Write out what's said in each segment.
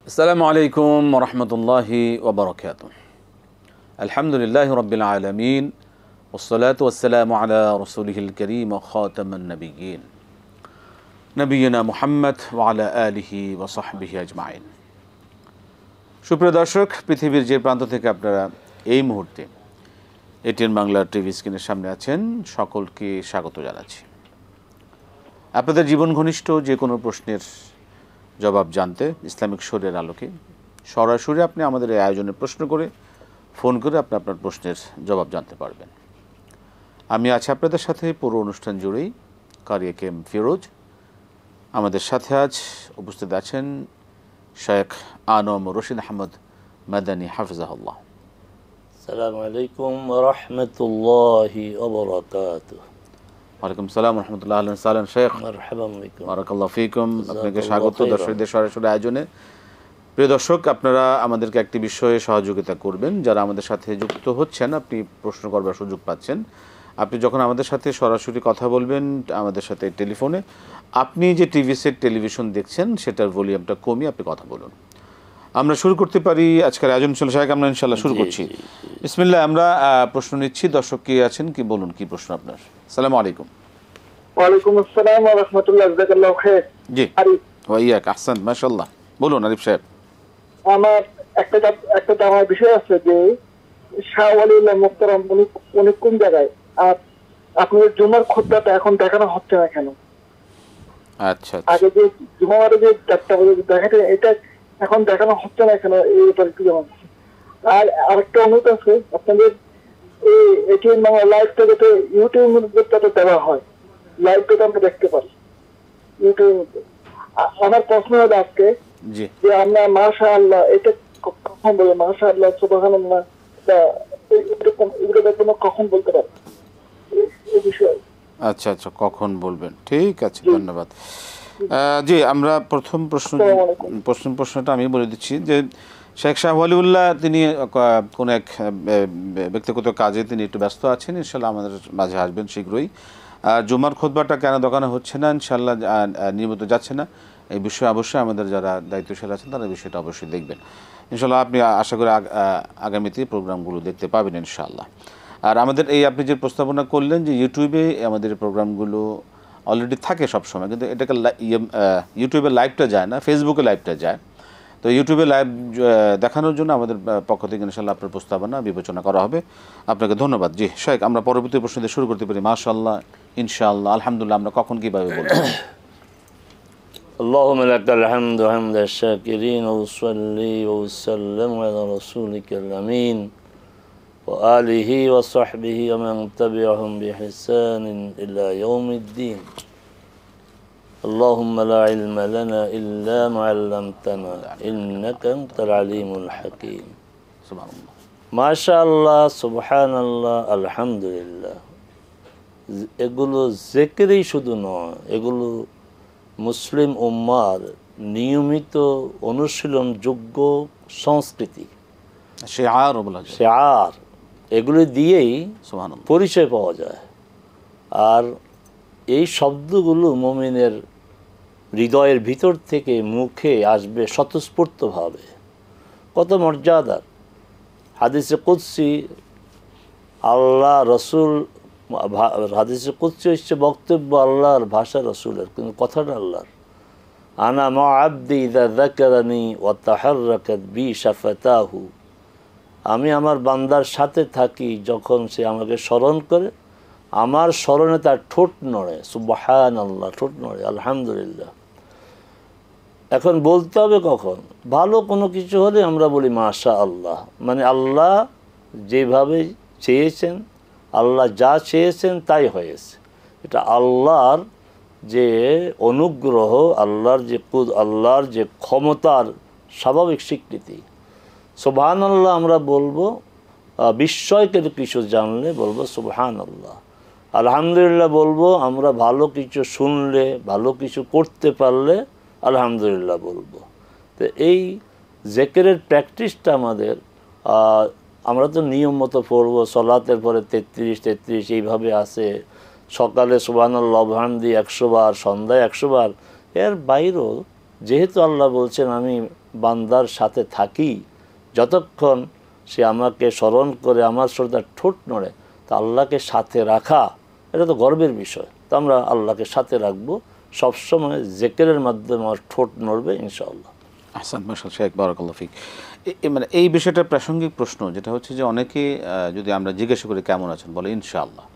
আসসালামু আলাইকুম ওয়া রাহমাতুল্লাহি ওয়া বারাকাতুহু। আলহামদুলিল্লাহি রাব্বিল আলামিন ওয়াসসালাতু ওয়াসসালামু আলা রাসূলিহিল কারীম ওয়া খাতামান নাবিয়্যিন নবিয়িনা মুহাম্মদ ওয়া আলা আলিহি ওয়া সাহবিহি আজমাইন। সুপ্রিয় দর্শক, পৃথিবীর যে প্রান্ত থেকে আপনারা এই মুহূর্তে এটিএন বাংলা টিভি স্ক্রিনের সামনে আছেন, সকলকে স্বাগত জানাচ্ছি। আপনাদের জীবন ঘনিষ্ঠ যে কোনো প্রশ্নের জবাব জানতে ইসলামিক শরীয়তের আলোকে সরাসরি আপনি আমাদের এই আয়োজনে প্রশ্ন করে ফোন করে আপনি আপনার প্রশ্নের জবাব জানতে পারবেন। আমি আছি আপনাদের সাথে পুরো অনুষ্ঠান জুড়েই, কারি কে এম ফিরোজ। আমাদের সাথে আজ উপস্থিত আছেন শেখ আনম রশিদ আহমদ মাদানী হাফিজাহুল্লাহ। আসসালামু আলাইকুম ওয়া রাহমাতুল্লাহি ওয়া বারাকাতুহু। ওয়ালাইকুম সালাম ওয়া রাহমাতুল্লাহি ওয়া বারাকাতুহু। শেখ মারহাবান বিকুম। বারাকাল্লাহু ফিকুম। আপনাকে স্বাগত দর্শকদের সরাসরি আয়োজনে। প্রিয় দর্শক, আপনারা আমাদেরকে একটি বিষয়ে সহযোগিতা করবেন। যারা আমাদের সাথে যুক্ত হচ্ছেন, আপনি প্রশ্ন করবার সুযোগ পাচ্ছেন। আপনি যখন আমাদের সাথে সরাসরি কথা বলবেন, আমাদের সাথে টেলিফোনে, আপনি যে টিভি সেট টেলিভিশন দেখছেন সেটার ভলিউমটা কমিয়ে আপনি কথা বলুন। আমরা শুরু করতে পারি আজকের আয়োজন। শেখ, আমরা ইনশাআল্লাহ শুরু করছি। বিসমিল্লাহ। আমরা প্রশ্ন নিচ্ছি। দর্শক কে আছেন, কি বলুন, কি প্রশ্ন আপনার? আসসালামু আলাইকুম। ওয়ালাইকুম আসসালাম ওয়া রাহমাতুল্লাহ। জাযাকাল্লাহু খাইর। জি, আরিফ। ওয়া ইয়াক, আহসান, মাশাআল্লাহ। বলুন আরিফ সাহেব। আমার একটা জানার বিষয় আছে যে শাহ ওয়ালিউল্লাহ মুহতারাম উনি কোন জায়গায়, আর আপনাদের জুমার খুতবাটা এখন দেখানো হচ্ছে না কেন? আচ্ছা, আগে যে জুমারে যে 4টা বাজে দেখাতে, এটা এখন দেখানো হচ্ছে না কেন, এই ব্যাপারে একটু জানান। আর আরেকটা অনুরোধ আছে, আপনাদের এই এটিএন বাংলা লাইভটা যাতে ইউটিউবে দেওয়া হয়, লাইভটা আমরা দেখতে পারি ইউটিউবের মধ্যে। আমার প্রশ্ন হলো আজকে জি, যে আমরা মাশাআল্লাহ এটা কখন বলে, মাশাআল্লাহ, সুবহানাল্লাহ, এগুলো দেখবো কখন বলতে পারি এই বিষয়ে? আচ্ছা আচ্ছা, কখন বলবেন? ঠিক আছে, ধন্যবাদ। জি, আমরা প্রথমটা আমি বলে দিচ্ছি যে শেখ শাহ ওয়ালিউল্লাহ তিনি কোন এক ব্যক্তিগত কাজে তিনি একটু ব্যস্ত আছেন। ইনশাল্লাহ আমাদের মাঝে আসবেন শীঘ্রই। আর জুমার খুতবাটা কেন দোকানে হচ্ছে না, ইনশাল্লাহ নিয়মিত যাচ্ছে না, এই বিষয়ে অবশ্যই আমাদের যারা দায়িত্বশীল আছেন তারা বিষয়টা অবশ্যই দেখবেন। ইনশাল্লাহ আপনি আশা করি আগামীতে প্রোগ্রামগুলো দেখতে পাবেন ইনশাআল্লাহ। আর আমাদের এই আপনি যে প্রস্তাবনা করলেন যে ইউটিউবে আমাদের প্রোগ্রামগুলো অলরেডি থাকে সবসময়, কিন্তু এটাকে ইউটিউবে লাইভটা যায় না, ফেসবুকে লাইভটা যায়। তো ইউটিউবে লাইভ দেখানোর জন্য আমাদের পক্ষ থেকে ইনশাআল্লাহ আপনার প্রস্তাবনা বিবেচনা করা হবে। আপনাকে ধন্যবাদ। জি শেখ, আমরা পরবর্তী প্রশ্ন দিয়ে শুরু করতে পারি। মাশাআল্লাহ, ইনশাআল্লাহ, আলহামদুলিল্লাহ। আমরা কখন কীভাবে বলবো? اللهم لك الحمد حمد الشاكرين وصلي وسلم على رسولك الأمين وآله وصحبه ومن تبعهم بإحسان إلى يوم الدين. اللهم لا علم لنا إلا ما علمتنا إنك أنت العليم الحكيم. সুবহানাল্লাহ, ما شاء الله سبحان الله الحمد لله। এগুলো জিকিরই শুধু নয়, এগুলো মুসলিম উম্মার নিয়মিত অনুশীলনযোগ্য সংস্কৃতি, শিআর, এগুলি দিয়েই পরিচয় পাওয়া যায়। আর এই শব্দগুলো মুমিনের হৃদয়ের ভিতর থেকে মুখে আসবে স্বতঃস্ফূর্তভাবে। কত মর্যাদার! হাদিসে কুদসি আল্লাহ রসুল, হাদিসে কুদসি হচ্ছে বক্তব্য আল্লাহর, ভাষা রসুলের, কিন্তু কথাটা আল্লাহর। আনা মা আবদি ইযা যাকারানি ওয়া তাহাররাকাত বি শাফাতাহু। আমি আমার বান্দার সাথে থাকি যখন সে আমাকে স্মরণ করে, আমার স্মরণে তার ঠোঁট নড়ে। সুবহানাল্লাহ, ঠোঁট নড়ে, আলহামদুলিল্লাহ। এখন বলতে হবে কখন? ভালো কোনো কিছু হলে আমরা বলি মাশা আল্লাহ, মানে আল্লাহ যেভাবে চেয়েছেন, আল্লাহ যা চেয়েছেন তাই হয়েছে। এটা আল্লাহর যে অনুগ্রহ, আল্লাহর যে ক্ষমতার স্বাভাবিক স্বীকৃতি। সুবহানাল্লাহ আমরা বলবো, বিস্ময়কের কিছু জানলে বলবো সুবহানাল্লাহ। আলহামদুলিল্লাহ বলবো আমরা ভালো কিছু শুনলে, ভালো কিছু করতে পারলে আলহামদুলিল্লাহ বলবো। তো এই জিকিরের প্র্যাকটিসটা আমাদের, আমরা তো নিয়ম মতো পড়বো, সলাতের পরে 33 এইভাবে আছে। সকালে সুবহানাল্লাহ বিহামদি 100 বার, সন্ধ্যায় 100 বার। এর বাইরেও যেহেতু আল্লাহ বলছেন আমি বান্দার সাথে থাকি, যতক্ষণ সে আমাকে স্মরণ করে আমার শ্রদ্ধার ঠোঁট নড়ে, তা আল্লাহকে সাথে রাখা এটা তো গর্বের বিষয়। তো আমরা আল্লাহকে সাথে রাখবো সবসময়, জিকিরের মাধ্যমে আমার ঠোঁট নড়বে ইনশাআল্লাহ। আহসান মাশাআল্লাহ শেখ বারাকাল্লাহু ফিক। মানে এই বিষয়টা প্রাসঙ্গিক প্রশ্ন, যেটা হচ্ছে যে অনেকে যদি আমরা জিজ্ঞাসা করি কেমন আছেন, বলে ইনশাআল্লাহ।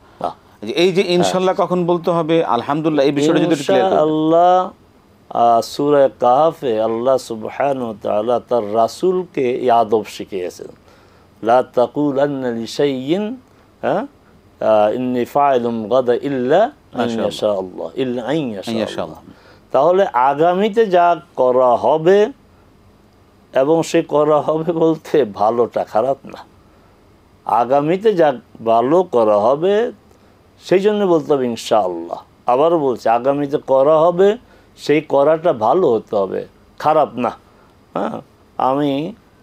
এই যে ইনশাআল্লাহ কখন বলতে হবে, আলহামদুলিল্লাহ, এই বিষয়টা যদি ক্লিয়ার করেন। ইনশাআল্লাহ সূরা কাহফে আল্লাহ সুবহানাহু ওয়া তাআলা তার রাসূলকে এই আদব শিখিয়েছেন, লা তাকুলান্না লিশাইইন ইন্নী ফাইলুম গাদা ইল্লা আন ইয়াশাআল্লাহ, ইল্লা আন ইয়াশাআল্লাহ। তাহলে আগামীতে যা করা হবে, এবং সে করা হবে বলতে ভালোটা, খারাপ না, আগামীতে যা ভালো করা হবে সেই জন্য বলতে হবে ইনশাআল্লাহ। আবারও বলছি, আগামীতে করা হবে সেই করাটা ভালো হতে হবে, খারাপ না। হ্যাঁ, আমি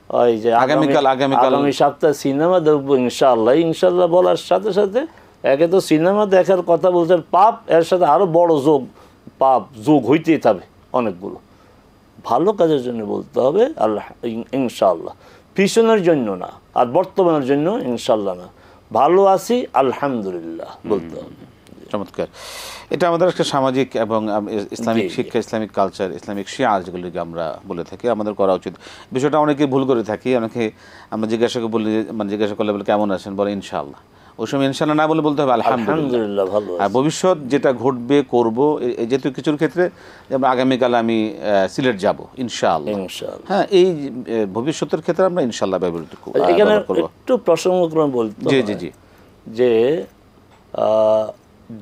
ওই যে আগামী সপ্তাহে সিনেমা দেখবো ইনশাআল্লাহ, ইনশাআল্লাহ বলার সাথে সাথে একে তো সিনেমা দেখার কথা বলছেন পাপ, এর সাথে আরো বড় পাপ যোগ হইতেই থাকবে অনেকগুলো। ভালো কাজের জন্য বলতে হবে আল্লাহ ইনশাআল্লাহ, পিছনের জন্য না, আর বর্তমানের জন্য ইনশাআল্লাহ না। ভালো আছি আলহামদুলিল্লাহ বলতে হবে। চমৎকার। এটা আমাদের একটা সামাজিক এবং ইসলামিক শিক্ষা, ইসলামিক কালচার, ইসলামিক শিয়ার যেগুলিকে আমরা বলে থাকি, আমাদের করা উচিত। বিষয়টা অনেকে ভুল করে থাকি। অনেকে আমরা জিজ্ঞাসা করলে বলে কেমন আছেন, বলে ইনশাআল্লাহ। ওই সময় ইনশাআল্লাহ না বলে বলতে হবে আলহামদুলিল্লাহ, ভালো। আর ভবিষ্যৎ যেটা ঘটবে করব, যেহেতু কিছুর ক্ষেত্রে যেমন আগামীকাল আমি সিলেট যাব ইনশাআল্লাহ, হ্যাঁ, এই ভবিষ্যতের ক্ষেত্রে আমরা ইনশাআল্লাহ ব্যবহৃত করব। এখানে একটু প্রসঙ্গক্রমে বলতে জি যে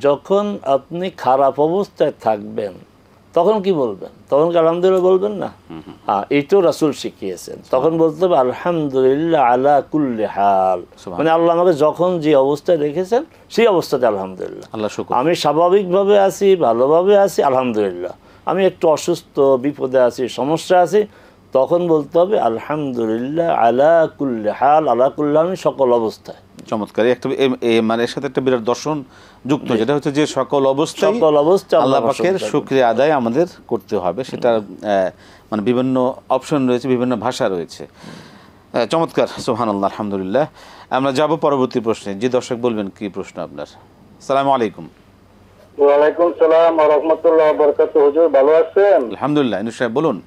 যখন আপনি খারাপ অবস্থায় থাকবেন তখন কি বলবেন? তখন কি আলহামদুলিল্লাহ বলবেন না? হ্যাঁ, এইটাও রাসূল শিখিয়েছেন। তখন বলতে হবে আলহামদুলিল্লাহ আলা কুল্লি হাল, মানে আল্লাহ আমাকে যখন যে অবস্থায় রেখেছেন সেই অবস্থাতে আলহামদুলিল্লাহ। আমি স্বাভাবিকভাবে আছি, ভালোভাবে আছি আলহামদুলিল্লাহ। আমি একটু অসুস্থ, বিপদে আছি, সমস্যা আছি, তখন বলতে হবে আলহামদুলিল্লাহ আলা কুল্লি হাল, আলা কুল্লি হাল সকল অবস্থায়। চমৎকার। একটা মানে এর সাথে একটা বিরাট দর্শন যুক্ত, যেটা হচ্ছে যে সকল অবস্থা আল্লাহ পাকের শুকরিয়া আদায় আমাদের করতে হবে। সেটা মানে বিভিন্ন অপশন রয়েছে, বিভিন্ন ভাষা রয়েছে। চমৎকার, সুবহানাল্লাহ, আলহামদুলিল্লাহ। আমরা যাব পরবর্তী প্রশ্নে। যে দর্শক বলবেন কি প্রশ্ন আপনার? আসসালামু আলাইকুম। ওয়ালাইকুম সালাম ওয়া রাহমাতুল্লাহি ওয়া বারাকাতুহু। হুজুর ভালো আছেন? আলহামদুলিল্লাহ। ইনু সাহেব বলুন।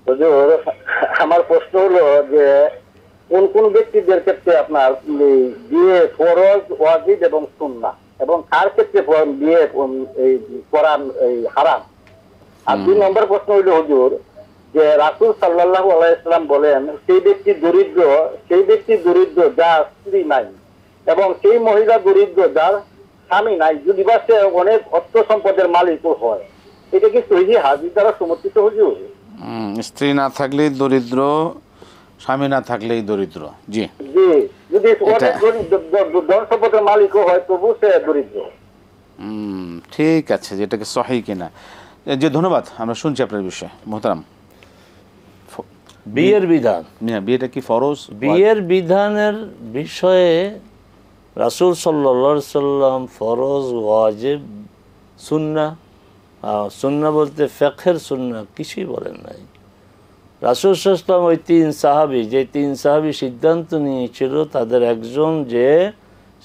হুজুর, আমার প্রশ্ন হলো যে কোন কোন ব্যক্তিদের ক্ষেত্রে আপনার বিয়ে ফরজ, ওয়াজিব এবং সুন্নাহ, এবং কার ক্ষেত্রে বিয়ে করা হারাম? আর 2 নম্বর প্রশ্ন হইল হুজুর, যে রাসূল সাল্লাল্লাহু আলাইহি ওয়াসাল্লাম বলেন সেই ব্যক্তি দরিদ্র যার স্ত্রী নাই, এবং সেই মহিলা দরিদ্র যার স্বামী নাই, যদি বা সে অনেক অর্থ সম্পদের মালিকও হয়। এটা কি সহিহ হাদিস দ্বারা সমর্থিত হুজুর? স্ত্রী না থাকলেই দরিদ্র, স্বামী না থাকলেই দরিদ্র। জি জি, যদি অনেক ধন সম্পদের মালিকও হয় তবু সে দরিদ্র। ঠিক আছে, যেটাকে সহিহ কিনা। যে ধন্যবাদ, আমরা শুনছি আপনার বিষয়ে মোহতারাম। বিয়ের বিধান, বিয়েটা কি ফরজ? বিয়ের বিধানের বিষয়ে রাসূল সাল্লাল্লাহু আলাইহি সাল্লাম ফরজ, ওয়াজিব, সুন্নাহ, সুন্নাহ বলতে ফিকহের সুন্নাহ কিছুই বলেন নাই। রাসূল সাল্লাল্লাহু আলাইহি ওয়াসাল্লাম ওই 3 সাহাবী, যে 3 সাহাবী সিদ্ধান্ত নিয়েছিল তাদের একজন যে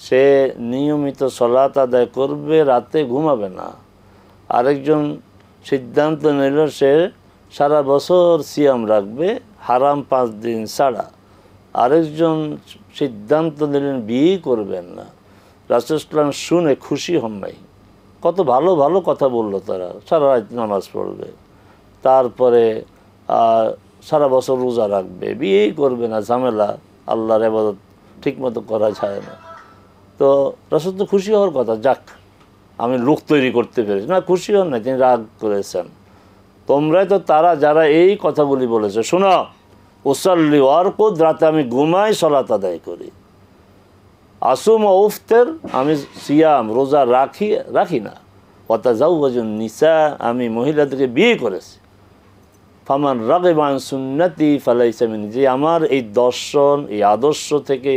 সে নিয়মিত সালাত আদায় করবে, রাতে ঘুমাবে না। আরেকজন সিদ্ধান্ত নিল সে সারা বছর সিয়াম রাখবে, হারাম 5 দিন ছাড়া। আরেকজন সিদ্ধান্ত নিলেন বিয়ে করবেন না। রাসূল সাল্লাল্লাহু আলাইহি ওয়াসাল্লাম শুনে খুশি হন নাই। কত ভালো ভালো কথা বললো তারা, সারা রাত নামাজ পড়বে, তারপরে সারা বছর রোজা রাখবে, বিয়েই করবে না, ঝামেলা, আল্লাহর ইবাদত ঠিকমতো করা যায় না। তো রাসূল তো খুশি হওয়ার কথা, যাক আমি লোক তৈরি করতে পেরেছি না, খুশি হন না, তিনি রাগ করেছেন। তোমরাই তো তারা যারা এই কথাগুলি বলেছে, শোনো, উসাল্লি ওয়ারকুদ, রাতে আমি ঘুমাই, সালাত আদায় করি, আসুম ও উফতের, আমি সিয়াম রোজা রাখি না, ওয়াতাজাওয়াজুন নিসা, আমি মহিলাদেরকে বিয়ে করেছি, ফামান রাগিবা আন সুন্নতি ফালাইসা মিন্নি, যে আমার এই দর্শন, এই আদর্শ থেকে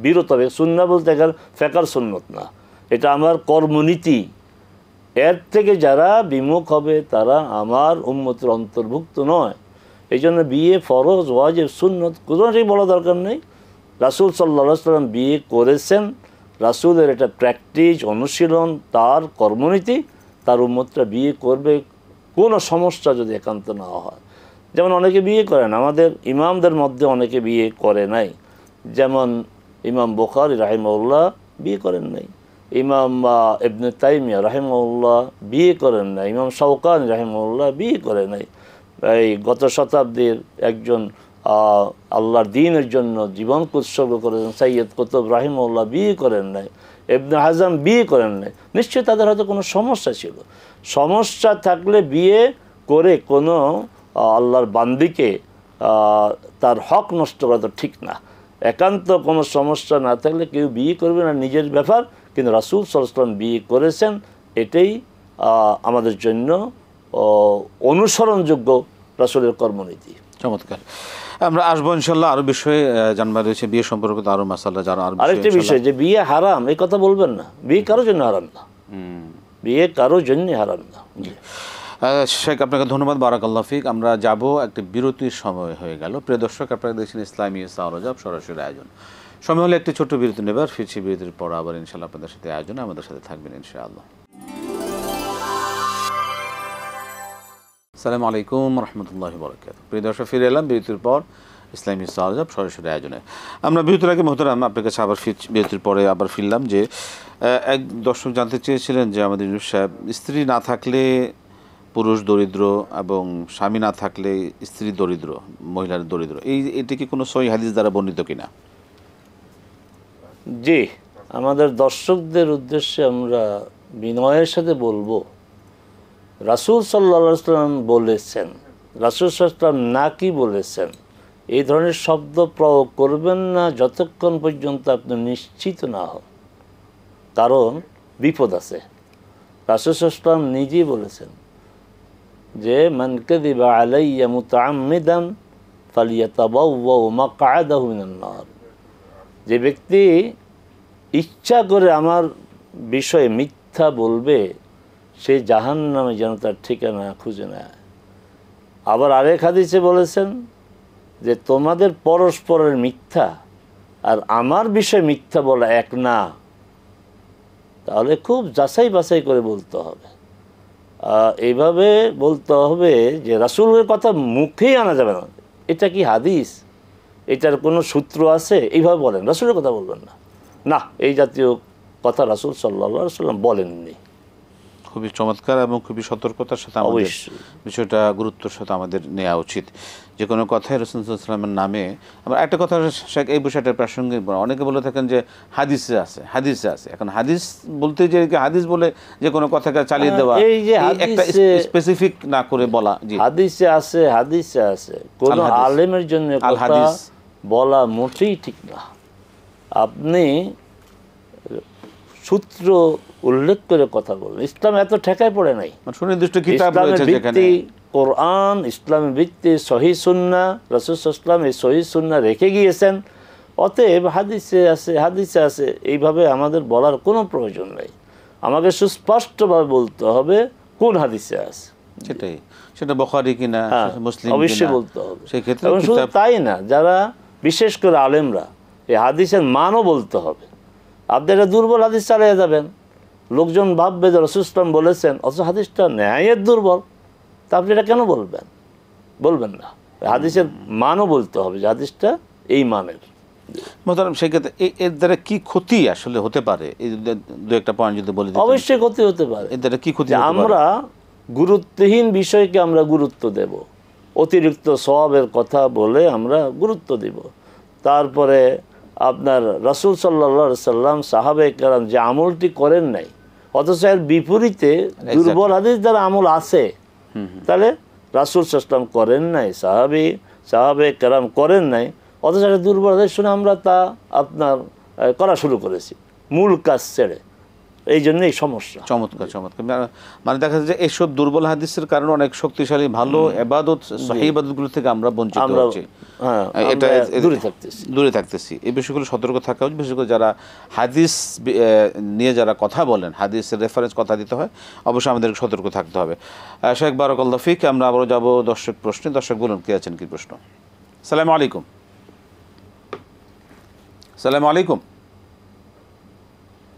বিরত হবে। সুন্নাহ বলতে এখানে ফিকহের সুন্নত না, এটা আমার কর্মনীতি। এর থেকে যারা বিমুখ হবে তারা আমার উম্মতের অন্তর্ভুক্ত নয়। এই জন্য বিয়ে ফরজ, ওয়াজিব, সুন্নত কোনোটাই বলা দরকার নেই। রাসূল সাল্লাল্লাহু আলাইহি ওয়াসাল্লাম বিয়ে করেছেন, রাসূলের এটা প্র্যাকটিস, অনুশীলন, তার কর্মনীতি, তার উম্মতরা বিয়ে করবে কোনো সমস্যা যদি একান্ত না হয়। যেমন অনেকে বিয়ে করেন, আমাদের ইমামদের মধ্যে অনেকে বিয়ে করে নাই, যেমন ইমাম বুখারী রাহিমাহুল্লাহ বিয়ে করেন নাই, ইমাম ইবনে তাইমিয়া রাহিমাহুল্লাহ বিয়ে করেন নাই, ইমাম শাওকানি রাহিমাহুল্লাহ বিয়ে করে নাই। এই গত শতাব্দীর একজন আল্লাহর দ্বীনের জন্য জীবন উৎসর্গ করেছেন সৈয়দ কুতুব রাহিমাহুল্লাহ বিয়ে করেন নাই, ইবনে হাজাম বিয়ে করেন নাই। নিশ্চয়ই তাদের হয়তো কোনো সমস্যা ছিল। সমস্যা থাকলে বিয়ে করে কোনো আল্লাহর বান্দিকে তার হক নষ্ট করা তো ঠিক না। একান্ত কোনো সমস্যা না থাকলে কেউ বিয়ে করবে না, নিজের ব্যাপার। কিন্তু রাসূল সাল্লাল্লাহু আলাইহি ওয়াসাল্লাম বিয়ে করেছেন, এটাই আমাদের জন্য অনুসরণযোগ্য রাসূলের কর্মনীতি। চমৎকার। আমরা আসবো ইনশাল্লাহ, আরো বিষয়ে জানবার রয়েছে, বিয়ে সম্পর্কিত আরো মাসালা যারা আরেকটি বিষয় যে বিয়ে হারাম এই কথা বলবেন না, বিয়ে কারোর জন্য হারাম না, বিয়ে কারোর জন্য হারাম না। শেখ আপনাকে ধন্যবাদ, বারাকাল্লাহ ফিক। আমরা যাব, একটা বিরতির সময় হয়ে গেল। প্রিয় দর্শক, আপনারা দেখছেন ইসলামী সাওরজাব সরাসরি আয়োজন। সময় হলে একটি ছোট্ট বিরতি নেবার, ফিরছি বিরতির পর আবার ইনশাল্লাহ আপনাদের সাথে আয়োজনে আমাদের সাথে থাকবেন ইনশাআল্লাহ। আসসালামু আলাইকুম রহমতুল্লাহি বারাকাতুহু। প্রিয় দর্শক, ফিরে এলাম বিরতির পর ইসলামী সাওরজাব সরাসরি আয়োজনে। আমরা বিরতির আগে মোহতারাম আপনার কাছে আবার বিরতির পরে আবার ফিরলাম যে এক দর্শক জানতে চেয়েছিলেন যে আমাদের ইউনুস সাহেব, স্ত্রী না থাকলে পুরুষ দরিদ্র এবং স্বামী না থাকলে স্ত্রী দরিদ্র, মহিলার দরিদ্র, এটি কি কোনো সহিহ হাদিস দ্বারা বর্ণিত কিনা? জি, আমাদের দর্শকদের উদ্দেশ্যে আমরা বিনয়ের সাথে বলবো, রাসূল সাল্লাল্লাহু আলাইহি ওয়াসাল্লাম বলেছেন, রাসূল সাল্লাল্লাহু আলাইহি ওয়াসাল্লাম নাকি বলেছেন, এই ধরনের শব্দ প্রয়োগ করবেন না যতক্ষণ পর্যন্ত আপনি নিশ্চিত না হন, কারণ বিপদ আছে। রাসূল সাল্লাল্লাহু আলাইহি ওয়াসাল্লাম নিজেই বলেছেন যে মান কাযিবা আলাইয়া মুতাআম্মিদান ফালিয়াতাবাওয়া মাকআদাহু মিনান নার, যে ব্যক্তি ইচ্ছা করে আমার বিষয়ে মিথ্যা বলবে সে জাহান্নামে যেন তার ঠিকানা খুঁজে নেয়। আবার আরেক হাদিসে বলেছেন যে তোমাদের পরস্পরের মিথ্যা আর আমার বিষয়ে মিথ্যা বলা এক না, তাহলে খুব যাচাই বাছাই করে বলতে হবে। এইভাবে বলতে হবে যে রাসূলের কথা মুখেই আনা যাবে না, এটা কি হাদিস, এটার কোনো সূত্র আছে, এইভাবে বলেন, রাসূলের কথা বলবেন না, না, এই জাতীয় কথা রাসূল সাল্লাল্লাহু আলাইহি ওয়াসাল্লাম বলেননি। খুবই চমৎকার এবং খুবই সতর্কতার সাথে আমাদের বিষয়টা গুরুত্বের সাথে আমাদের নেওয়া উচিত। যে কোনো কথায় রাসূল সাল্লাল্লাহু আলাইহি ওয়াসাল্লামের নামে। আমরা একটা কথা এই বিষয়টা প্রাসঙ্গিক, অনেকে বলে থাকেন যে হাদিসে আছে, হাদিসে আছে। এখন হাদিস বলতে যে হাদিস বলে যে কোনো কথাকে চালিয়ে দেওয়া, এই যে একটা স্পেসিফিক না করে বলা, জি হাদিসে আছে, হাদিসে আছে, কোন আলেমের জন্য কথা বলা মোটেই ঠিক না। আপনি সূত্র উল্লেখ করে কথা বলেন। ইসলাম এত ঠেকায় পড়ে নাই, সুনির্দিষ্ট কিতাব রয়েছে যেখানে কোরআন, ইসলামের ভিত্তি সহিহ সুন্নাহ, রাসূল সাল্লাল্লাহু আলাইহি ওয়াসাল্লাম এই সহিহ সুন্নাহ রেখে গিয়েছেন। অতএব হাদিসে আছে, হাদিসে আছে, এইভাবে আমাদের বলার কোনো প্রয়োজন নেই। আমাকে সুস্পষ্টভাবে বলতে হবে কোন হাদিসে আছে, সেটাই, সেটা বুখারী কিনা মুসলিম অবশ্যই বলতে হবে। সেই ক্ষেত্রে শুধু তাই না, যারা বিশেষ করে আলেমরা এই হাদিসের মানও বলতে হবে। আপনি একটা দুর্বল হাদিস চালিয়ে যাবেন, লোকজন ভাববে যে রাসূল সাল্লাল্লাহু আলাইহি ওয়াসাল্লাম বলেছেন, অথচ হাদিসটা ন্যায়ের দুর্বল, তা আপনি এটা কেন বলবেন? বলবেন না। হাদিসের মানও বলতে হবে যে হাদিসটা এই মানের। মোহতারাম, সেক্ষেত্রে এর দ্বারা কি ক্ষতি আসলে হতে পারে, এই দু একটা পয়েন্ট যদি বলি। অবশ্যই ক্ষতি হতে পারে। এর দ্বারা কি ক্ষতি? আমরা গুরুত্বহীন বিষয়কে আমরা গুরুত্ব দেব, অতিরিক্ত সওয়াবের কথা বলে আমরা গুরুত্ব দিব। তারপরে আপনার রাসূল সাল্লাল্লাহু আলাইহি ওয়াসাল্লাম সাহাবায়ে কেরাম যে আমলটি করেন নাই, অথচ এর বিপরীতে দুর্বল হাদিস দ্বারা আমল আছে, তাহলে রাসূল সাল্লাল্লাহু আলাইহি ওয়াসাল্লাম করেন নাই, সাহাবায়ে কেরাম করেন নাই, অথচ একটা দুর্বল হাদিস শুনে আমরা তা আপনার করা শুরু করেছি মূল কাজ ছেড়ে। এই জন্যই সমস্যা। চমৎকার চমৎকার। মানে দেখা যাচ্ছে যে এইসব দুর্বল হাদিসের কারণে অনেক শক্তিশালী ভালো ইবাদত, সহিহ ইবাদতগুলো থেকে আমরা বঞ্চিত হচ্ছি, এটা দূরে থাকতেছি। এই বিষয়গুলো সতর্ক থাকা উচিত, বিশেষ করে যারা হাদিস নিয়ে যারা কথা বলেন, হাদিসের রেফারেন্স কথা দিতে হয়, অবশ্যই আমাদেরকে সতর্ক থাকতে হবে। শেখ বারাকাল্লাহু ফিক। আমরা আবারও যাব দর্শক প্রশ্নে। দর্শক বলুন, কে আছেন, কি প্রশ্ন? আসসালামু আলাইকুম। আসসালামু আলাইকুম,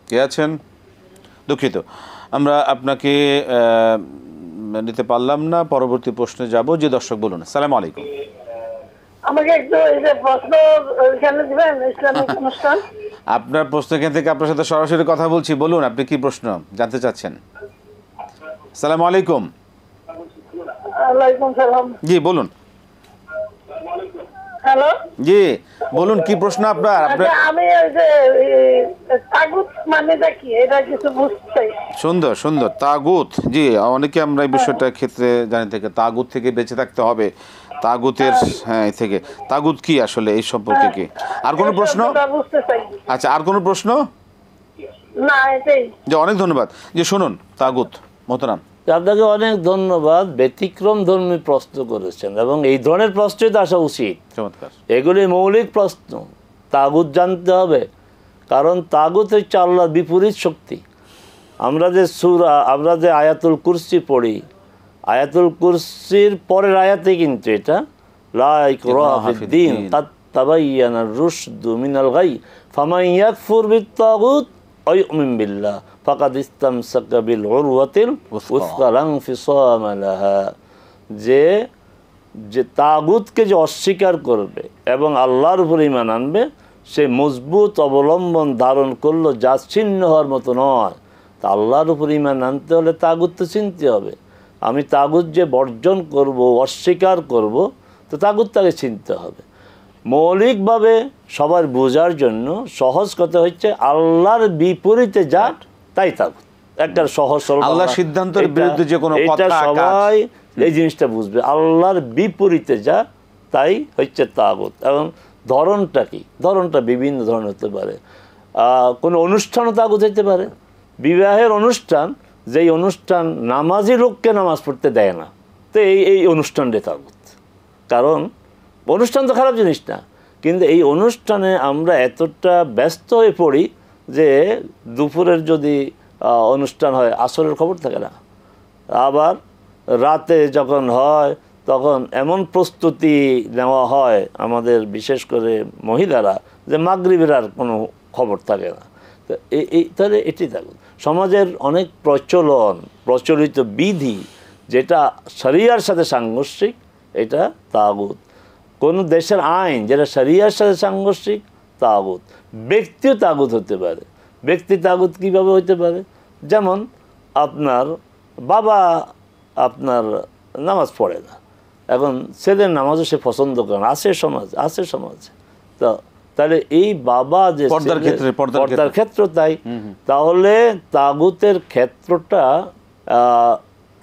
কে আছেন? দুঃখিত, আমরা আপনাকে নিতে পারলাম না, পরবর্তী প্রশ্নে যাব। যে দর্শক বলুন। আসসালামু আলাইকুম। আমাকে একটু এই যে প্রশ্ন জানিয়ে দিবেন ইসলামিক অনুষ্ঠান। আপনার প্রশ্ন এখান থেকে আপনার সাথে সরাসরি কথা বলছি, বলুন আপনি কি প্রশ্ন জানতে চাচ্ছেন? আসসালামু আলাইকুম। ওয়ালাইকুম সালাম। জি বলুন। হ্যালো, জি বলুন, কি প্রশ্ন আপনার? আমি ওই যে তাগুত মানেটা কি এটা কিছু বুঝতে চাই। সুন্দর সুন্দর। তাগুত, জি অনেকে আমরা এই বিষয়টা ক্ষেত্রে জানি থেকে, তাগুত থেকে বেঁচে থাকতে হবে, তাগুতের হ্যাঁ থেকে। তাগুত কি আসলে, এই সম্পর্কে কি আর কোনো প্রশ্ন? আচ্ছা, আর কোনো প্রশ্ন? না, এটাই। যে অনেক ধন্যবাদ। যে শুনুন, তাগুত মোহতারাম। আপনাকে অনেক ধন্যবাদ। ব্যতিক্রম ধর্মী প্রশ্ন করেছেন এবং এই ধরনের প্রশ্নই তো আসা উচিত। চমৎকার। এগুলি মৌলিক প্রশ্ন। তাগুত জানতে হবে, কারণ তাগুত হচ্ছে আল্লাহর বিপরীত শক্তি। আমরা যে আয়াতুল কুরসি পড়ি, আয়াতুল কুরসির পরের আয়াতে কিন্তু এটা লা ইকরাহা ফিদ্দীন কাদ তাবায়্যানা রুশদু মিনাল গাই ফামান ইয়াকফুর বিত-তাগুত ওয়া ইউমিন বিল্লাহ ফাকাদ ইসতামসাকা বিল উরওয়াতিল উসকা লা ইনফিসামা লাহা। যে তাগুতকে যে অস্বীকার করবে এবং আল্লাহর উপর ঈমান আনবে, সে মজবুত অবলম্বন ধারণ করলো, যা ছিন্ন হওয়ার মতো নয়। তা আল্লাহর উপর ঈমান আনতে হলে তাগুত তো চিনতে হবে। আমি তাগুত যে বর্জন করব, অস্বীকার করব, তো তাগুতটাকে চিনতে হবে। মৌলিকভাবে সবার বোঝার জন্য সহজ কথা হচ্ছে আল্লাহর বিপরীতে যা তাই তাগুত। একটা সহজ সরল, আল্লাহর সিদ্ধান্তের বিরুদ্ধে যে কোনো কথা, সবাই এই জিনিসটা বুঝবে। আল্লাহর বিপরীতে যা তাই হচ্ছে তাগুত। এবং ধরনটা কি? ধরনটা বিভিন্ন ধরনের হতে পারে। কোনো অনুষ্ঠানও তাগুত হতে পারে। বিবাহের অনুষ্ঠান, যেই অনুষ্ঠান নামাজি লোককে নামাজ পড়তে দেয় না, তো এই অনুষ্ঠানটা তাগুত। কারণ অনুষ্ঠান তো খারাপ জিনিস না, কিন্তু এই অনুষ্ঠানে আমরা এতটা ব্যস্ত হয়ে পড়ি যে দুপুরের যদি অনুষ্ঠান হয়, আসরের খবর থাকে না। আবার রাতে যখন হয় তখন এমন প্রস্তুতি নেওয়া হয় আমাদের, বিশেষ করে মহিলারা, যে মাগরিবের আর কোনো খবর থাকে না। তো তাহলে এটি তাগুত। সমাজের অনেক প্রচলিত বিধি যেটা শরিয়ার সাথে সাংঘর্ষিক, এটা তাগুত। কোনো দেশের আইন যেটা শরিয়ার সাথে সাংঘর্ষিক, তাগুত। ব্যক্তিও তাগুত হতে পারে। ব্যক্তি তাগুত কীভাবে হতে পারে? যেমন আপনার বাবা আপনার নামাজ পড়ে না, এখন ছেলের নামাজও সে পছন্দ করে না, আছে সমাজে। তো তাহলে এই বাবা যে পর্দার ক্ষেত্র, তাই তাহলে তাগুতের ক্ষেত্রটা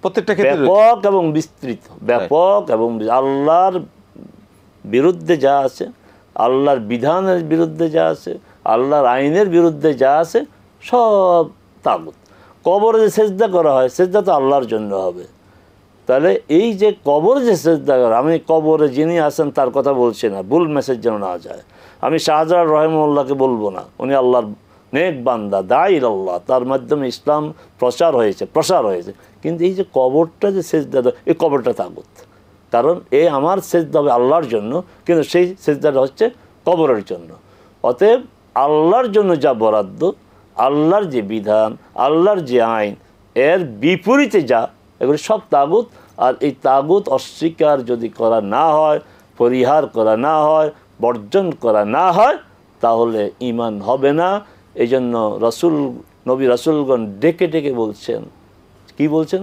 প্রত্যেকটা ব্যাপক এবং বিস্তৃত, ব্যাপক এবং আল্লাহর বিরুদ্ধে যা আছে, আল্লাহর বিধানের বিরুদ্ধে যা আছে, আল্লাহর আইনের বিরুদ্ধে যা আছে, সব তাগুত। কবরে যে সেজদা করা হয়, সেজদা তো আল্লাহর জন্য হবে। তাহলে এই যে কবরে যে সেজদা করা, আমি কবরে যিনি আছেন তার কথা বলছি না, ভুল মেসেজ যেন না যায়। আমি শাহজালাল রহিমাহুল্লাহকে বলবো না, উনি আল্লাহর নেক বান্দা, দাঈ আল্লাহ, তার মাধ্যমে ইসলাম প্রসার হয়েছে। কিন্তু এই যে কবরটা যে সেজদা, এই কবরটা তাগুত। কারণ আমার সেজদা হবে আল্লাহর জন্য, কিন্তু সেই সেজদাটা হচ্ছে কবরের জন্য। অতএব আল্লাহর জন্য যা বরাদ্দ, আল্লাহর যে বিধান, আল্লাহর যে আইন, এর বিপরীতে যা, এগুলি সব তাগুত। আর এই তাগুত অস্বীকার যদি করা না হয়, পরিহার করা না হয়, বর্জন করা না হয়, তাহলে ঈমান হবে না। এই জন্য নবী রাসূলগণ ডেকে ডেকে বলছেন, কি বলছেন?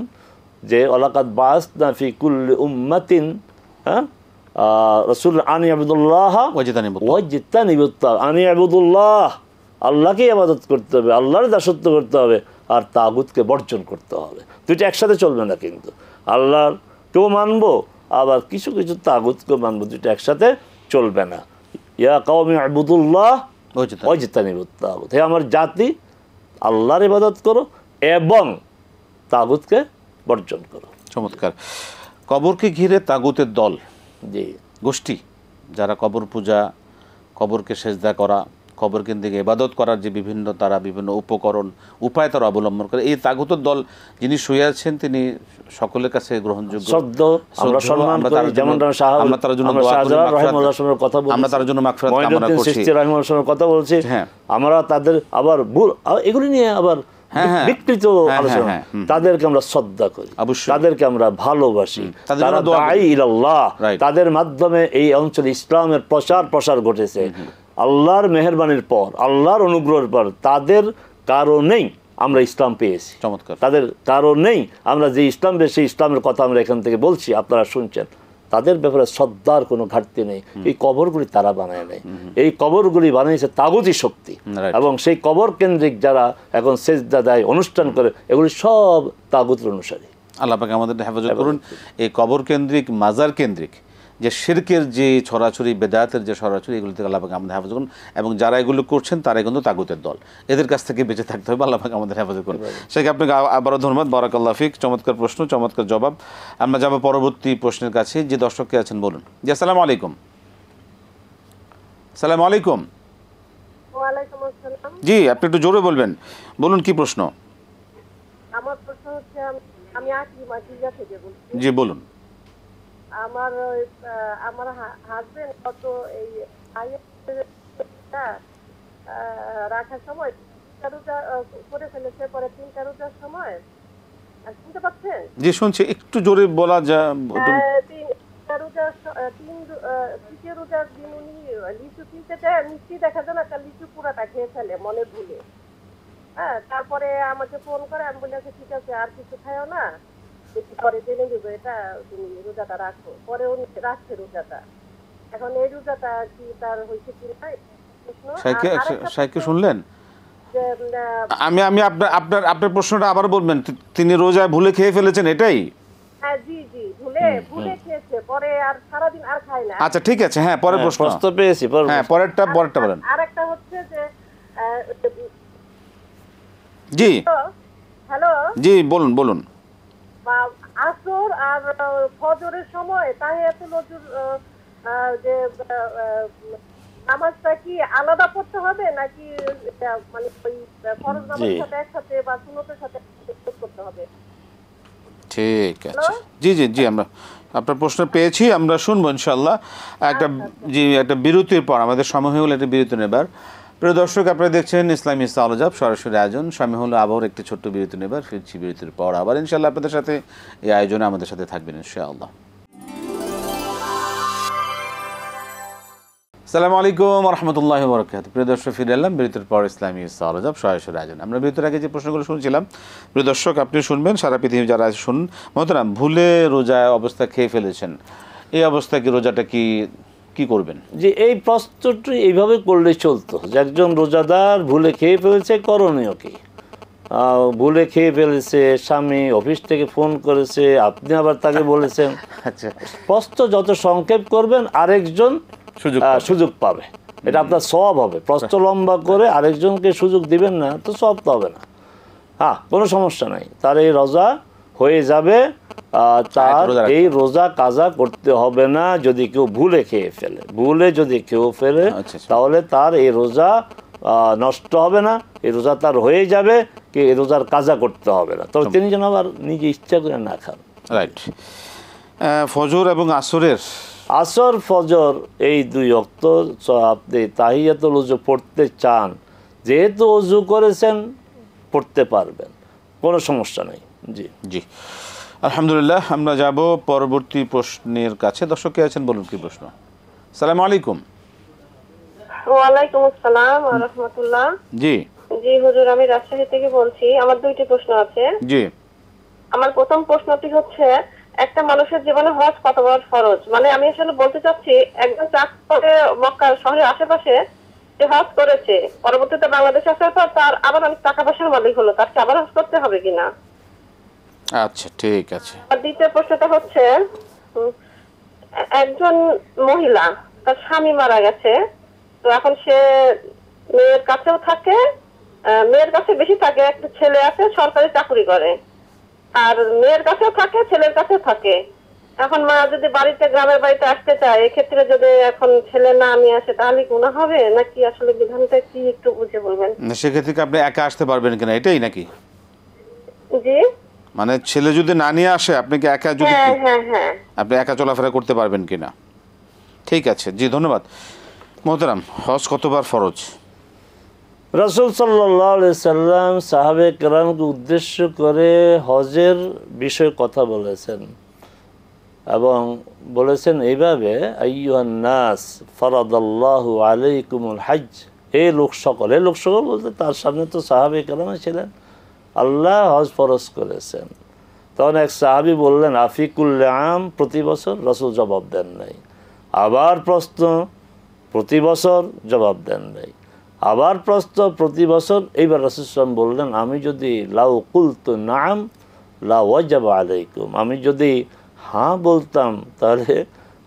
যে ওয়ালাকাদ বাআসনা ফি কুল্লি উম্মাতিন রাসূল আন ইয়াবুদুল্লাহ ওয়াজতানিবুত তাগুত। আন ইয়াবুদুল্লাহ, আল্লাহকে ইবাদত করতে হবে, আল্লাহর দাসত্ব করতে হবে, আর তাগুতকে বর্জন করতে হবে। দুইটা একসাথে চলবে না। কিন্তু আল্লাহর কেউ মানবো, আবার কিছু কিছু তাগুতকে মানবো, দুইটা একসাথে চলবে না। ইয়া কওমি ইবুদুল্লাহ ওয়াজতানিবুত তাগুত। হে আমার জাতি, আল্লাহর ইবাদত করো এবং তাগুতকে বর্জন করো। চমৎকার। কবরকে ঘিরে তাগুতের দল, জি, গোষ্ঠী, যারা কবর পূজা, কবরকে সেজদা করা, কবর কেন্দ্রিক ইবাদত করার যে বিভিন্ন তারা বিভিন্ন উপকরণ উপায় তারা অবলম্বন করে, এই তাগুতের দল যিনি শুয়ে আছেন তিনি সকলের কাছে গ্রহণযোগ্য, আমরা সম্মান করি। যেমন আমরা তার জন্য দোয়া করি, কথা বলছি, আমরা তার জন্য মাগফিরাত কামনা করছি, কথা বলছি। হ্যাঁ, আমরা তাদের আবার এগুলি নিয়ে আবার বিকৃত আলোচনা, তাদেরকে আমরা শ্রদ্ধা করি, তাদেরকে আমরা ভালোবাসি, তারা দাঈ ইলাল্লাহ, তাদের মাধ্যমে এই অঞ্চলে ইসলামের প্রসার ঘটেছে। আল্লাহর মেহেরবানির পর, আল্লাহর অনুগ্রহের পর তাদের কারণেই আমরা ইসলাম পেয়েছি। চমৎকার। তাদের কারণেই আমরা যে ইসলাম পেয়েছি, ইসলামের কথা আমরা এখান থেকে বলছি, আপনারা শুনছেন। তাদের ব্যাপারে শ্রদ্ধার কোনো ঘাটতি নেই। এই কবরগুলি তারা বানায় নেয়, এই কবরগুলি বানিয়েছে তাগুতি শক্তি, এবং সেই কবর কেন্দ্রিক যারা এখন সেজদা দেয়, অনুষ্ঠান করে, এগুলি সব তাগুতের অনুসারী। আল্লাহ পাক আমাদের হেফাজত করুন। এই কবর কেন্দ্রিক, মাজার কেন্দ্রিক যে শিরকের যে ছড়াছড়ি, বেদাতের যে ছড়াছড়ি, এগুলো থেকে আল্লাহ পাক আমাদের হেফাজত করুন। এবং যারা এগুলো করছেন তারা কিন্তু তাগুতের দল, এদের কাছ থেকে বেঁচে থাকতে হবে। আল্লাহ পাক আমাদের হেফাজত করুন। শেখ, আপনাকে আবারও ধন্যবাদ। বারাকাল্লাহ ফিক। চমৎকার প্রশ্ন, চমৎকার জবাব। আমরা যাব পরবর্তী প্রশ্নের কাছে। যে দর্শককে আছেন বলুন। জি, আসসালামু আলাইকুম। আসসালামু আলাইকুম। ওয়ালাইকুম আসসালাম। জি, আপনি একটু জোরে বলবেন। বলুন, কি প্রশ্ন? আমার প্রশ্ন হচ্ছে, আমি আকলিমা জিয়া থেকে বলছি। জি, বলুন। আমার হাজবেন্ড কত এই রাখার সময় 3টা রোজা করে ফেলেছে, পরে 3টা রোজার সময়, শুনতে পাচ্ছেন? জি, শুনছি। একটু জোরে বলা যায়। তৃতীয় রোজার দিন উনি লিচু কিনতে চায়, মিষ্টি দেখা যায় না, লিচু পুরাটা খেয়ে ফেলে মনে ভুলে। হ্যাঁ, তারপরে আমাকে ফোন করে, আমি বলি ঠিক আছে, আর কিছু খাও না, পরে জেনে দেবো, এটা তুমি রোজাটা রাখো। পরে উনি রাখছে রোজাটা। এখন এই রোজাটা কি তার হয়েছে কি না শাইকে শুনলেন? আমি আপনার প্রশ্নটা আবার বলবেন। তিনি রোজা ভুলে খেয়ে ফেলেছেন, এটাই? হ্যাঁ, জি জি, ভুলে খেয়েছে, পরে আর সারাদিন আর খায় না। আচ্ছা, ঠিক আছে। হ্যাঁ, পরের প্রশ্ন পেয়েছি। হ্যাঁ, পরেরটা বলেন। আরেকটা হচ্ছে যে, জি, হ্যালো, জি, বলুন। আসর আর ফজরের সময় তাহিয়াতুল ওযুর যে নামাজটা কি আলাদা পড়তে হবে, নাকি মানে ওই ফরজ নামাজের সাথে একসাথে বা সুন্নতের সাথে করতে হবে? ঠিক আছে। জি জি জি, আমরা আপনার প্রশ্ন পেয়েছি, আমরা শুনবো ইনশাআল্লাহ। একটা বিরতির পর, আমাদের সময় হয়ে গেলে একটা বিরতি নেবার। প্রিয় দর্শক, আপনারা দেখছেন ইসলামী আলোচনা সরাসরি আয়োজন। সময় হলো আবার একটি ছোট্ট বিরতি নেবার। ফিরছি বিরতির পর আবার ইনশাআল্লাহ আপনাদের সাথে। এই আয়োজনে আমাদের সাথে থাকবেন ইনশাআল্লাহ। আসসালামু আলাইকুম রহমতুল্লাহ বরকাত। প্রিয় দর্শক, ফিরে এলাম বিরতির পর ইসলামী আলোচনা সরাসরি আয়োজন। আমরা বিরতির আগে যে প্রশ্নগুলো শুনছিলাম, প্রিয় দর্শক আপনি শুনবেন, সারা পৃথিবী যারা শুনুন। মোহতারাম, ভুলে রোজা অবস্থা খেয়ে ফেলেছেন, এই অবস্থায় কি রোজাটা কি করবেন? যে এই প্রশ্নটি এইভাবে করলে চলতো যে একজন রোজাদার ভুলে খেয়ে ফেলেছে, করণীয় কি? ভুলে খেয়ে ফেলেছে, স্বামী অফিস থেকে ফোন করেছে, আপনি আবার তাকে বলেছেন। আচ্ছা, প্রশ্ন যত সংক্ষেপ করবেন আরেকজন সুযোগ পাবে, এটা আপনার সওয়াব হবে। প্রশ্ন লম্বা করে আরেকজনকে সুযোগ দিবেন না তো সওয়াব তো হবে না। হ্যাঁ, কোনো সমস্যা নাই, তার এই রোজা হয়ে যাবে। তার এই রোজা কাজা করতে হবে না যদি কেউ ভুলে খেয়ে ফেলে। যদি কেউ ফেলে তাহলে তার এই রোজা নষ্ট হবে না, এই রোজা তার হয়ে যাবে, কি এই রোজার কাজা করতে হবে না। তবে তিনি যেন আবার নিজে ইচ্ছা করে না খান। রাইট। ফজর এবং আসর ফজর এই দুই ওয়াক্ত আপনি তাহিয়াতুল ওযু পড়তে চান, যেহেতু ওযু করেছেন পড়তে পারবেন, কোনো সমস্যা নেই। জি জি, আলহামদুলিল্লাহ। আমরা যাব পরবর্তী প্রশ্নের কাছে। দর্শক আছেন, বলুন কি প্রশ্ন? আসসালামু আলাইকুম। ওয়ালাইকুম আসসালাম ওয়া রাহমাতুল্লাহ। জি জি হুজুর, আমি রাজশাহী থেকে বলছি। আমার দুইটি প্রশ্ন আছে। জি। আমার প্রথম প্রশ্নটি হচ্ছে, একটা মানুষের জীবনে হজ কত বড় ফরজ? মানে আমি আসলে বলতে চাচ্ছি, একজন চাকরি মক্কা শহরের আশেপাশে যে হজ করেছে, পরবর্তীতে বাংলাদেশে আসার পর তার আবার অনেক টাকা পয়সার মালিক হলো, তার কি আবার হজ করতে হবে কিনা? আচ্ছা, ঠিক আছে। আর দ্বিতীয় প্রশ্নটা হচ্ছে, একজন মহিলা, তার স্বামী মারা গেছে, তো এখন সে মেয়ের কাছেও থাকে, মেয়ের কাছে বেশি থাকে। একটা ছেলে আছে সরকারি চাকরি করে, আর মেয়ের কাছেও থাকে, ছেলের কাছেও থাকে। এখন মা যদি বাড়িতে, গ্রামের বাড়িতে আসতে চায়, এক্ষেত্রে যদি এখন ছেলে না নিয়ে আসে তাহলে গুনাহ হবে নাকি? আসলে বিধানটা কি একটু বুঝে বলবেন। সেক্ষেত্রে কি আপনি একা আসতে পারবেন কিনা, এটাই নাকি? জি, মানে ছেলে যদি না নিয়ে আসে আপনি কি একা, যদি হ্যাঁ হ্যাঁ হ্যাঁ। আপনি একা চলাফেরা করতে পারবেন কিনা? ঠিক আছে, জি ধন্যবাদ। মোহতারাম, হজ কতবার ফরজ? রাসূল সাল্লাল্লাহু আলাইহি সাল্লাম সাহাবে কেরামকে উদ্দেশ্য করে হজের বিষয়ে কথা বলেছেন এবং বলেছেন এইভাবে, আইয়ুহান নাস ফারাদাল্লাহু আলাইকুমুল হজ। হে লোক সকল, হে লোক সকল বলতে তার সামনে তো সাহাবে কেরাম ছিলেন। আল্লাহ হজ ফরজ করেছেন। তখন এক সাহাবী বললেন, আফিকুল্লি আম, প্রতি বছর? রাসূল জবাব দেন নাই। আবার প্রশ্ন, প্রতি বছর? জবাব দেন নাই। আবার প্রশ্ন, প্রতি বছর? এইবার রাসূল সাল্লাল্লাহু আলাইহি ওয়াসাল্লাম বললেন, আমি যদি লাউ কুলতু নাম লা ওয়াজাবা আলাইকুম, আমি যদি হ্যাঁ বলতাম তাহলে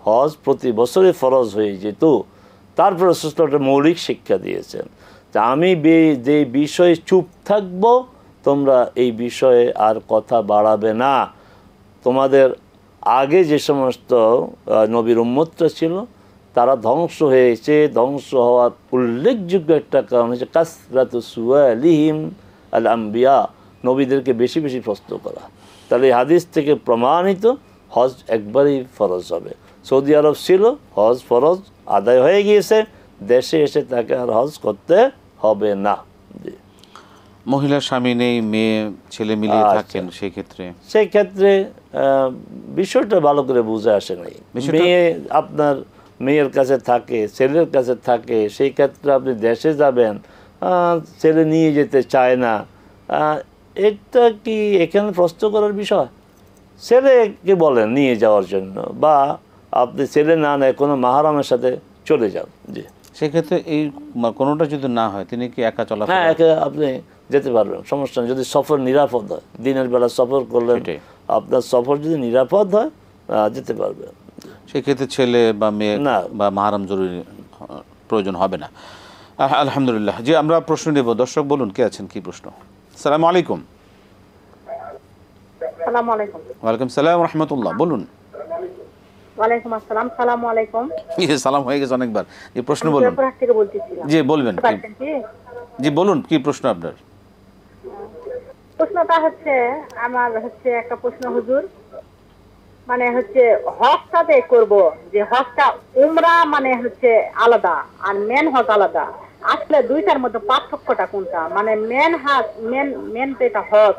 হজ প্রতি বছরে ফরজ হয়ে যেত। তারপর রাসূল সাল্লাল্লাহু আলাইহি ওয়াসাল্লাম মৌলিক শিক্ষা দিয়েছেন যে আমি যে বিষয়ে চুপ থাকব, তোমরা এই বিষয়ে আর কথা বাড়াবে না। তোমাদের আগে যে সমস্ত নবীর উম্মতরা ছিল তারা ধ্বংস হয়েছে। ধ্বংস হওয়ার উল্লেখযোগ্য একটা কারণ হচ্ছে কাসরাতু সুয়ালিহিম আল আম্বিয়া, নবীদেরকে বেশি বেশি প্রশ্ন করা। তাহলে এই হাদিস থেকে প্রমাণিত হজ একবারই ফরজ হবে। সৌদি আরব ছিল, হজ ফরজ আদায় হয়ে গিয়েছে, দেশে এসে তাকে আর হজ করতে হবে না। জি, মহিলার স্বামী নেই, মেয়ে ছেলে মিলিয়ে আচ্ছা। থাকেন, সেই ক্ষেত্রে? সেই ক্ষেত্রে বিষয়টা ভালো করে বুঝে আসে নাই। মেয়ে আপনার মেয়ের কাছে থাকে, ছেলের কাছে থাকে, সেই ক্ষেত্রে আপনি দেশে যাবেন, ছেলে নিয়ে যেতে চায় না, এটা কি এখানে প্রশ্ন করার বিষয়? ছেলেকে বলেন নিয়ে যাওয়ার জন্য, বা আপনি ছেলে না নেয় কোনো মাহরামের সাথে চলে যান। জি, সেক্ষেত্রে এই কোনোটা যদি না হয় তিনি কি একা চলাফেরা? হ্যাঁ, একে আপনি যেতে পারবেন, সমস্যা নেই। যদি সফর নিরাপদ হয়, দিনের বেলা সফর করলেন, আপনার সফর যদি নিরাপদ হয় যেতে পারবেন। সেক্ষেত্রে ছেলে বা মেয়ে না, বা মাহরাম জরুরি প্রয়োজন হবে না। আলহামদুলিল্লাহ। জি, আমরা প্রশ্ন নেব। দর্শক বলুন, কে আছেন, কি প্রশ্ন? আসসালামু আলাইকুম। আসসালামু আলাইকুম। ওয়ালাইকুম সালাম রাহমাতুল্লাহ, বলুন। ওয়ালাইকুম আসসালাম, সালামু আলাইকুম। সালাম হয়ে গেছে অনেকবার। এই প্রশ্ন বলুন। জয়পুরহাট থেকে বলতেছিলাম। জি বলবেন। জি বলুন, কি প্রশ্ন আপনার? প্রশ্নটা হচ্ছে, আমার হচ্ছে একটা প্রশ্ন হুজুর, মানে হচ্ছে হজটা যে করব, যে হজটা উমরা মানে হচ্ছে আলাদা আর মেন হজ আলাদা, আসলে দুইটার মধ্যে পার্থক্যটা কোনটা? মানে মেন যেটা হজ,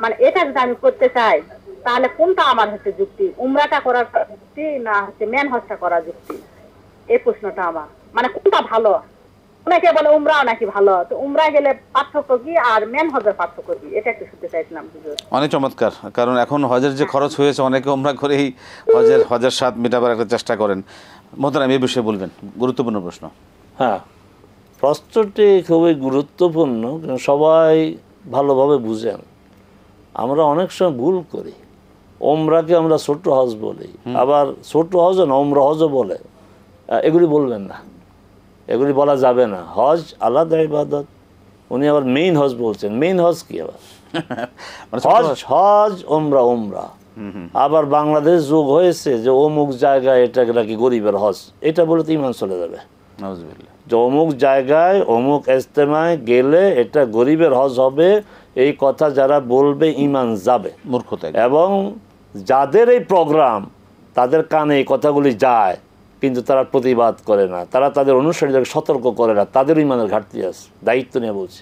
মানে এটা যদি আমি করতে চাই তাহলে কোনটা আমার হচ্ছে যুক্তি? উমরাটা করার যুক্তি না হচ্ছে মেন হজটা করার যুক্তি? এই প্রশ্নটা আমার, মানে কোনটা ভালো? অনেকে বলে উমরা নাকি ভালো, তো উমরা গেলে পার্থক্য কি আর মেন হজের পার্থক্য কি, এটা একটু শুনতে চাইছিলাম হুজুর। অনেক চমৎকার, কারণ এখন হজের যে খরচ হয়েছে, অনেকে উমরা করেই হজের স্বাদ মেটাবার একটা চেষ্টা করেন। মোহতারাম, এই বিষয়ে বলবেন, গুরুত্বপূর্ণ প্রশ্ন। হ্যাঁ, প্রশ্নটি খুবই গুরুত্বপূর্ণ, সবাই ভালোভাবে বুঝেন। আমরা অনেক সময় ভুল করি, ওমরাকে আমরা ছোট হজ বলি, আবার ছোট হজও না ওমরা হজও বলে। এগুলি বলবেন না, এগুলি বলা যাবে না। হজ আলাদা ইবাদত। উনি আবার মেইন হজ বলছেন। মেইন হজ কি আবার? হজ ওমরা ওমরা। আবার বাংলাদেশ যোগ হয়েছে যে অমুক জায়গায় এটা নাকি গরিবের হজ, এটা বলে তো ইমান চলে যাবে। যে অমুক জায়গায় অমুক ইজতেমায় গেলে এটা গরিবের হজ হবে, এই কথা যারা বলবে ইমান যাবে, মূর্খতা। এবং যাদের এই প্রোগ্রাম, তাদের কানে এই কথাগুলি যায়, কিন্তু তারা প্রতিবাদ করে না, তারা তাদের অনুসারীদেরকে সতর্ক করে না, তাদের ইমানের ঘাটতি আছে। দায়িত্ব নিয়ে বলছি,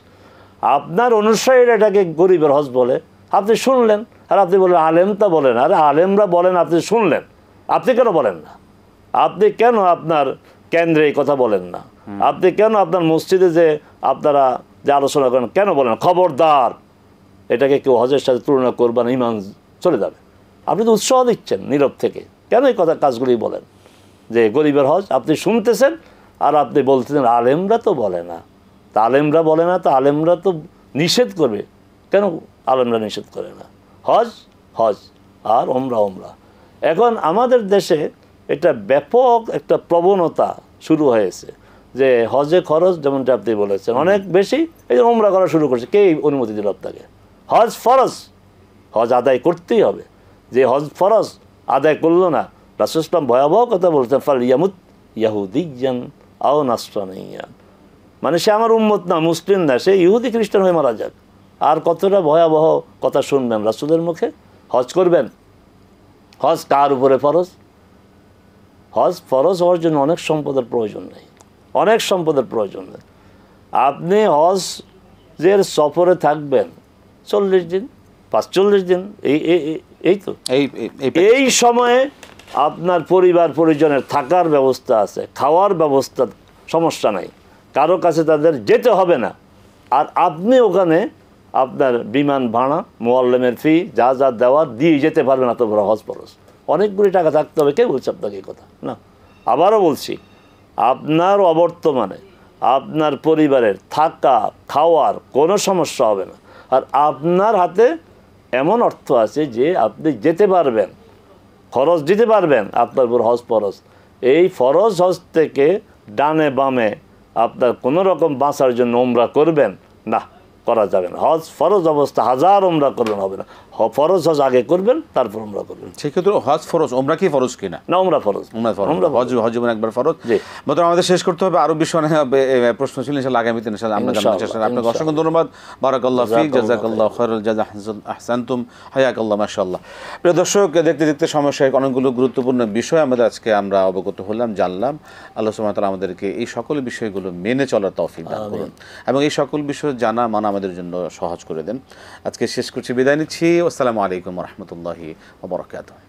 আপনার অনুসারীরা এটাকে গরিবের হজ বলে, আপনি শুনলেন, আর আপনি বলেন আলেম তা বলেন। আরে আলেমরা বলেন, আপনি শুনলেন, আপনি কেন বলেন না? আপনি কেন আপনার কেন্দ্রে এই কথা বলেন না? আপনি কেন আপনার মসজিদে যে আপনারা যে আলোচনা করেন কেন বলেন? খবরদার, এটাকে কেউ হজের সাথে তুলনা করবেন, ইমান চলে যাবে। আপনি তো উৎসাহ দিচ্ছেন নীরব থেকে, কেন এই কথা কাজগুলি বলেন যে গরিবের হজ? আপনি শুনতেছেন আর আপনি বলতেছেন আলেমরা তো বলে না। তা আলেমরা বলে না, তো আলেমরা তো নিষেধ করবে, কেন আলেমরা নিষেধ করে না? হজ হজ আর ওমরা ওমরা। এখন আমাদের দেশে এটা ব্যাপক একটা প্রবণতা শুরু হয়েছে যে হজে খরচ যেমনটা আপনি বলেছেন অনেক বেশি, এই জন্য উমরা করা শুরু করছে। কে অনুমতি দিল আপনাকে? হজ ফরজ, হজ আদায় করতেই হবে। যে হজ ফরজ আদায় করলো না, রাসূল ইসলাম ভয়াবহ কথা বলছেন, ফাল ইয়ামুত ইয়াহুদিয়ান আও নাসরানিয়ান, মানে সে আমার উম্মত না, মুসলিম না, সে ইহুদি খ্রিস্টান হয়ে মারা যাক। আর কতটা ভয়াবহ কথা শুনবেন রাসূলের মুখে। হজ করবেন, হজ কার উপরে ফরজ? হজ ফরজ হওয়ার জন্য অনেক সম্পদের প্রয়োজন নেই, অনেক সম্পদের প্রয়োজন নেই। আপনি হজের সফরে থাকবেন 40 দিন, 45 দিন, এই তো এই সময়ে আপনার পরিবার পরিজনের থাকার ব্যবস্থা আছে, খাওয়ার ব্যবস্থা, সমস্যা নাই, কারো কাছে তাদের যেতে হবে না। আর আপনি ওখানে আপনার বিমান ভাড়া, মুআল্লিমের ফি, যা যা দেওয়ার দিয়ে যেতে পারবেন, এত বড় হজ ফরজ। অনেকগুলি টাকা থাকতে হবে, কে বলছে আপনাকে এই কথা? না, আবারও বলছি, আপনার অবর্তমানে আপনার পরিবারের থাকা খাওয়ার কোনো সমস্যা হবে না। আর আপনার হাতে এমন অর্থ আছে যে আপনি যেতে পারবেন, খরচ দিতে পারবেন, আপনার উপর হজ ফরজ। এই ফরজ হজ থেকে ডানে বামে আপনার কোনো রকম বাঁচার জন্য উমরা করবেন না, করা যাবে না। হজ ফরজ অবস্থা হাজার উমরা করবেন হবে না, ফরজ হজ আগে করবেন, তারপর উমরা করবেন। সেক্ষেত্রে হজ ফরজ, উমরা কি ফরজ কিনা? না, উমরা ফরজ, হজ জীবনে একবার ফরজ। বন্ধুরা, আমাদের শেষ করতে হবে, আরো বিষয় প্রশ্ন ছিল ইনশাআল্লাহ আগামীতে ইনশাআল্লাহ আমরা জানার চেষ্টা করব। আপনাকে অসংখ্য ধন্যবাদ, বারাকাল্লাহু ফিক, জাযাকাল্লাহু খায়রাল জাযা, আহসানতুম, হায়াকাল্লাহ, মাশাআল্লাহ। প্রিয় দর্শক, দেখতে দেখতে সমস্যার অনেকগুলো গুরুত্বপূর্ণ বিষয় আমরা অবগত হলাম, জানলাম। আল্লাহ সুবহানাহু ওয়া তাআলা আমাদেরকে এই সকল বিষয়গুলো মেনে চলার তৌফিক দান করুন এবং এই সকল বিষয় জানা মানা আমাদের জন্য সহজ করে দেন। আজকে শেষ করছি, বিদায় নিচ্ছি। আসসালামু আলাইকুম ওয়া রাহমাতুল্লাহি ওয়া বারাকাতুহু।